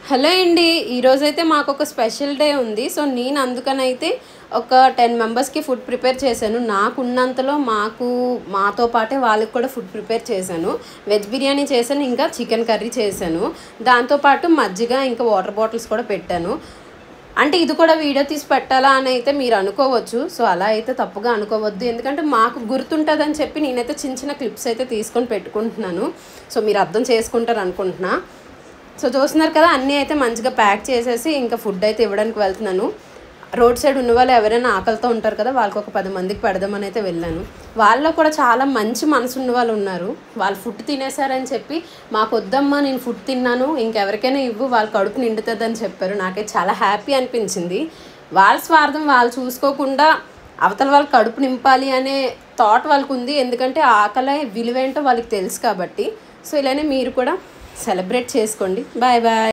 Hello అండి, ఈరోజైతే మాకు ఒక స్పెషల్ డే ఉంది. సో నేను అందుకనైతే ఒక 10 మెంబర్స్కి ఫుడ్ ప్రిపేర్ చేశాను. నాకున్నంతలో మాతో పాటే వాళ్ళకి కూడా ఫుడ్ ప్రిపేర్ చేశాను. వెజ్ బిర్యానీ చేశాను, ఇంకా చికెన్ కర్రీ చేశాను. దాంతోపాటు మజ్జిగ ఇంకా వాటర్ బాటిల్స్ కూడా పెట్టాను. అంటే ఇది కూడా వీడియో తీసి పెట్టాలా అని అయితే మీరు అనుకోవచ్చు. సో అలా అయితే తప్పుగా అనుకోవద్దు, ఎందుకంటే మాకు గుర్తుంటుందని చెప్పి నేనైతే చిన్న చిన్న క్లిప్స్ అయితే తీసుకొని పెట్టుకుంటున్నాను. సో మీరు అర్థం చేసుకుంటారు అనుకుంటున్నా. సో చూస్తున్నారు కదా, అన్నీ అయితే మంచిగా ప్యాక్ చేసేసి ఇంకా ఫుడ్ అయితే ఇవ్వడానికి వెళ్తున్నాను. రోడ్ సైడ్ ఉన్న వాళ్ళు ఎవరైనా ఆకలితో ఉంటారు కదా, వాళ్ళకి ఒక 10 మందికి పెడదామని అయితే వెళ్ళాను. వాళ్ళలో కూడా చాలా మంచి మనసు ఉన్న వాళ్ళు ఉన్నారు. వాళ్ళు ఫుడ్ తినేసారని చెప్పి మాకు వద్దమ్మా, నేను ఫుడ్ తిన్నాను, ఇంకెవరికైనా ఇవ్వు, వాళ్ళ కడుపు నిండుతుందని చెప్పారు. నాకైతే చాలా హ్యాపీ అనిపించింది. వాళ్ళ స్వార్థం వాళ్ళు చూసుకోకుండా అవతల వాళ్ళకి కడుపు నింపాలి అనే థాట్ వాళ్ళకు ఉంది. ఎందుకంటే ఆకలి విలువేంటో వాళ్ళకి తెలుసు కాబట్టి. సో ఇలానే మీరు కూడా సెలబ్రేట్ చేసుకోండి. Bye bye.